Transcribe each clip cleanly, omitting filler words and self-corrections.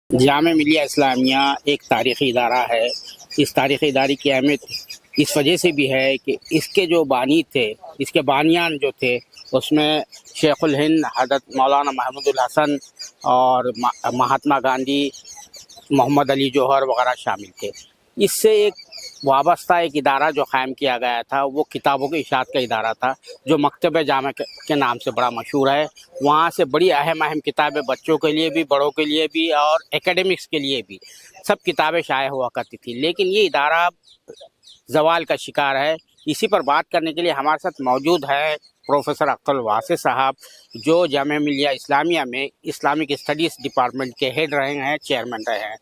जामे मिलिया इस्लामिया एक तारीख़ी इदारा है। इस तारीख़ी इदारे की अहमियत इस वजह से भी है कि इसके जो बानी थे, इसके बानियान जो थे, उसमें शेखुल हिंद हज़रत मौलाना महमूदुल हसन और महात्मा गांधी, मोहम्मद अली जौहर वगैरह शामिल थे। इससे एक वाबस्ता एक इदारा जो क़ायम किया गया था वो किताबों की इशाअत का इदारा था, जो मकतब जामे के नाम से बड़ा मशहूर है। वहाँ से बड़ी अहम किताबें बच्चों के लिए भी, बड़ों के लिए भी और एकेडमिक्स के लिए भी सब किताबें शाये हुआ करती थी। लेकिन ये इदारा ज़वाल का शिकार है। इसी पर बात करने के लिए हमारे साथ मौजूद है प्रोफेसर अख्तर वासिफ साहब, जो जामिया मिलिया इस्लामिया में इस्लामिक स्टडीज़ डिपार्टमेंट के हेड रहे हैं, चेयरमैन रहे हैं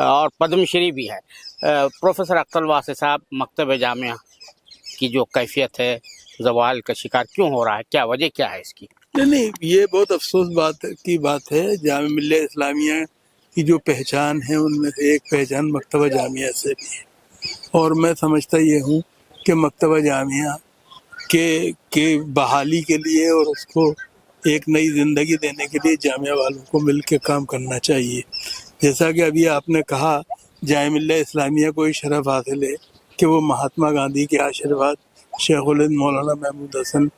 और पद्मश्री भी है। प्रोफेसर अख्तर वासिफ साहब, मकतब जामिया की जो कैफियत है, ज़वाल का शिकार क्यों हो रहा है, क्या वजह क्या है इसकी? नहीं, ये बहुत अफसोस बात है। जामिया मिलिया इस्लामिया की जो पहचान है उनमें से एक पहचान मकतबा जामिया से भी है, और मैं समझता ये हूँ कि मकतबा जामिया के बहाली के लिए और उसको एक नई ज़िंदगी देने के लिए जामिया वालों को मिल के काम करना चाहिए। जैसा कि अभी आपने कहा, जामिया मिलिया इस्लामिया को ये शरफ हासिल है कि वो महात्मा गांधी के आशीर्वाद, शेखुल हिंद मौलाना महमूद हसन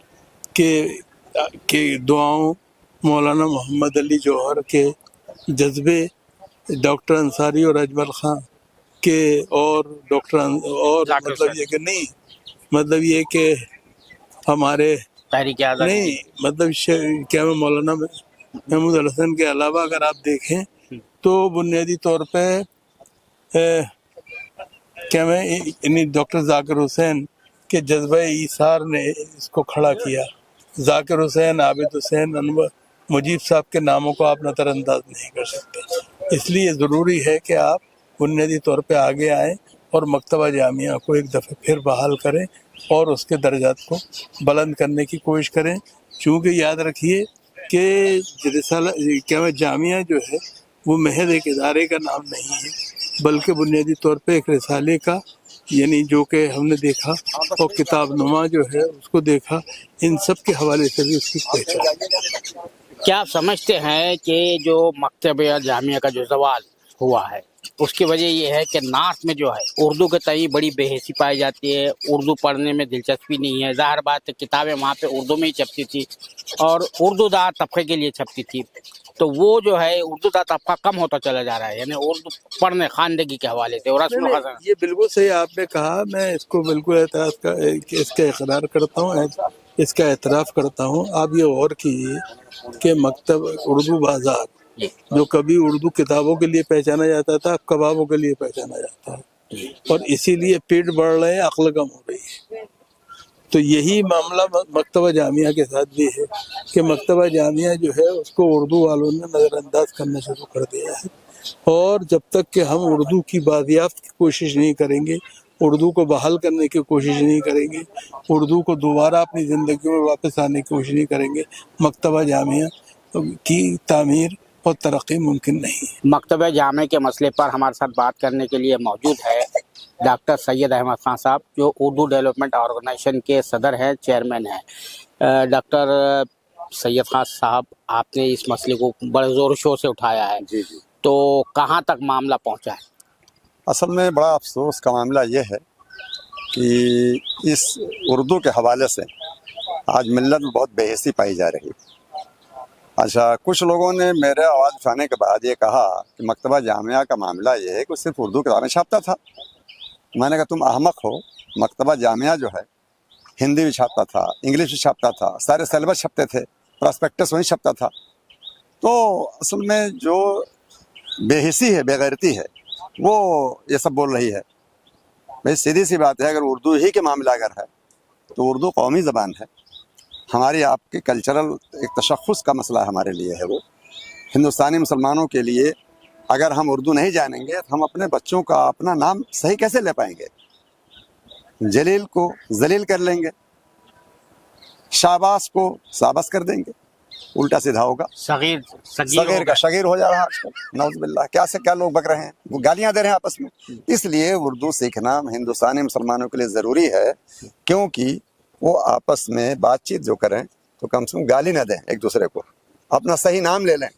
के दुआओं, मौलाना मोहम्मद अली जौहर के जज्बे, डॉक्टर अंसारी और अजमल खां के और मतलब ये कि हमारे क्या मौलाना महमूद हसन के अलावा अगर आप देखें तो बुनियादी तौर पे डॉक्टर जाकिर हुसैन के जज्बा ईसार ने इसको खड़ा किया। जाकिर हुसैन, आबिद हुसैन, अनवर, मुजीब साहब के नामों को आप नज़रअंदाज नहीं कर सकते। इसलिए ज़रूरी है कि आप बुनियादी तौर पे आगे आएँ और मकतबा जामिया को एक दफ़े फिर बहाल करें और उसके दर्जात को बुलंद करने की कोशिश करें। चूँकि याद रखिए कि जामिया जो है वो महज एक इदारे का नाम नहीं है, बल्कि बुनियादी तौर पे एक रिसाले का, यानी जो कि हमने देखा और किताब नुमा जो है उसको देखा, इन सब के हवाले से भी उसकी पहचान। क्या आप समझते हैं कि जो मकतब जामिया का जो ज़वाल हुआ है उसकी वजह ये है कि नॉर्थ में जो है उर्दू के तई बड़ी बेहिसी पाई जाती है, उर्दू पढ़ने में दिलचस्पी नहीं है। ज़ाहिर बात है किताबें वहाँ पे उर्दू में ही छपती थी और उर्दूदार तबके के लिए छपती थी, तो वो जो है उर्दूदार तबका कम होता चला जा रहा है, यानी उर्दू पढ़ने खानदगी के हवाले से। और ये बिल्कुल सही आपने कहा, मैं इसको बिल्कुल इसका इकरार करता हूँ, इसका एतराफ़ करता हूँ। आप ये गौर कीजिए कि मकतब उर्दू बाज़ार जो कभी उर्दू किताबों के लिए पहचाना जाता था, कबाबों के लिए पहचाना जाता है, और इसीलिए पेट बढ़ रहे हैं, अक्ल कम हो रही है। तो यही मामला मकतबा जामिया के साथ भी है कि मकतबा जामिया जो है उसको उर्दू वालों ने नज़रअंदाज करना शुरू कर दिया है, और जब तक कि हम उर्दू की बादियाफ्त की कोशिश नहीं करेंगे, उर्दू को बहाल करने की कोशिश नहीं करेंगे, उर्दू को दोबारा अपनी ज़िंदगी में वापस आने की कोशिश नहीं करेंगे, मकतबा जामिया की तामीर और तरक्की मुमकिन नहीं है। मकतब जामे के मसले पर हमारे साथ बात करने के लिए मौजूद है डॉक्टर सैयद अहमद खान साहब, जो उर्दू डेवलपमेंट ऑर्गेनाइजेशन के सदर हैं, चेयरमैन हैं। डॉक्टर सैयद खान साहब, आपने इस मसले को बड़े ज़ोर शोर से उठाया है। जी, तो कहाँ तक मामला पहुँचा है? असल में बड़ा अफसोस का मामला ये है कि इस उर्दू के हवाले से आज मिल्लत में बहुत बेहिसी पाई जा रही है। अच्छा, कुछ लोगों ने मेरे आवाज़ उठाने के बाद ये कहा कि मकतबा जामिया का मामला ये है कि सिर्फ उर्दू किताबें छापता था। मैंने कहा तुम अहमक हो, मकतबा जामिया जो है हिंदी भी छापता था, इंग्लिश भी छापता था, सारे सिलेबस छपते थे, प्रॉस्पेक्टस वहीं छपता था। तो असल में जो बेहिसी है, बेगैरती है, वो ये सब बोल रही है। भाई सीधी सी बात है, अगर उर्दू ही के मामला अगर है तो उर्दू कौमी ज़बान है, हमारी आपके कल्चरल एक तशख़्ख़ुस का मसला हमारे लिए है। वो हिंदुस्तानी मुसलमानों के लिए अगर हम उर्दू नहीं जानेंगे तो हम अपने बच्चों का अपना नाम सही कैसे ले पाएंगे? जलील को जलील कर लेंगे, शाबाश को साबस कर देंगे, उल्टा सीधा होगा। सगीर का शगीर हो जा रहा है आजकल, नौज़ुबिल्लाह। क्या से क्या लोग बक रहे हैं, वो गालियां दे रहे हैं आपस में। इसलिए उर्दू सीखना हिंदुस्तानी मुसलमानों के लिए ज़रूरी है, क्योंकि वो आपस में बातचीत जो करें तो कम से कम गाली ना दें एक दूसरे को, अपना सही नाम ले लें,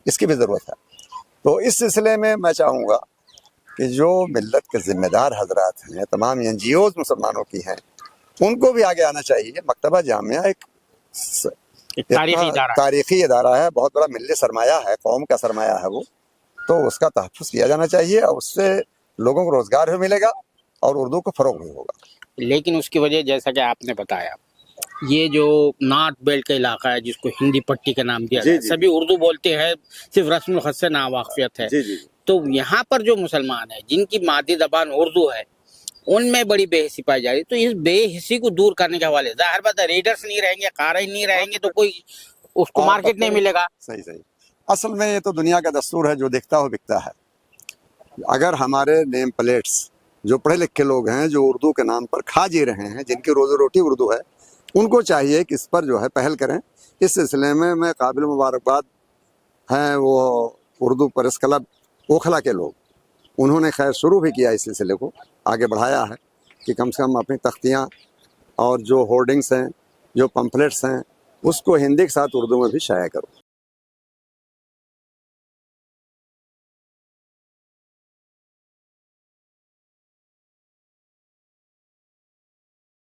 इसकी भी ज़रूरत है। تو اس سلسلے میں میں چاہوں گا کہ جو ملت کے ذمہ دار حضرات ہیں، تمام NGOs مسلمانوں کی ہیں، ان کو بھی آگے آنا چاہیے. مکتبہ جامعہ ایک تاریخی ادارہ تاریخی ادارہ ہے، بہت بڑا ملی سرمایہ ہے، قوم کا سرمایہ ہے وہ. تو اس کا تحفظ کیا جانا چاہیے اور اس سے لوگوں کو روزگار بھی ملے گا اور اردو کو فروغ بھی ہوگا. لیکن اس کی وجہ جیسا کہ آپ نے بتایا، یہ جو نارتھ بیلٹ کا علاقہ ہے جس کو ہندی پٹی کا نام دیا گیا، سبھی اردو بولتے ہیں، صرف رسم الخط سے ناواقفیت ہے. تو یہاں پر جو مسلمان ہیں جن کی مادری زبان اردو ہے ان میں بڑی بے حسی پائی جا رہی ہے. تو اس بے حسی کو دور کرنے کے حوالے ظاہر بات ہے ریڈرز نہیں رہیں گے، قارئین نہیں رہیں گے تو کوئی اس کو مارکیٹ نہیں ملے گا. صحیح. اصل میں یہ تو دنیا کا دستور ہے، جو دکھتا ہو بکتا ہے. اگر ہمارے نیم پلیٹس جو پڑھے لکھے لوگ ہیں، جو اردو کے نام پر کھا جی رہے ہیں، جن کی روزی روٹی اردو ہے، ان کو چاہیے کہ اس پر جو ہے پہل کریں. اس سلسلے میں قابل مبارکباد ہیں وہ اردو پریس کلب اوکھلا کے لوگ، انہوں نے خیر شروع بھی کیا اس سلسلے کو، آگے بڑھایا ہے کہ کم سے کم اپنی تختیاں اور جو ہورڈنگس ہیں، جو پمفلیٹس ہیں، اس کو ہندی کے ساتھ اردو میں بھی شائع کرو.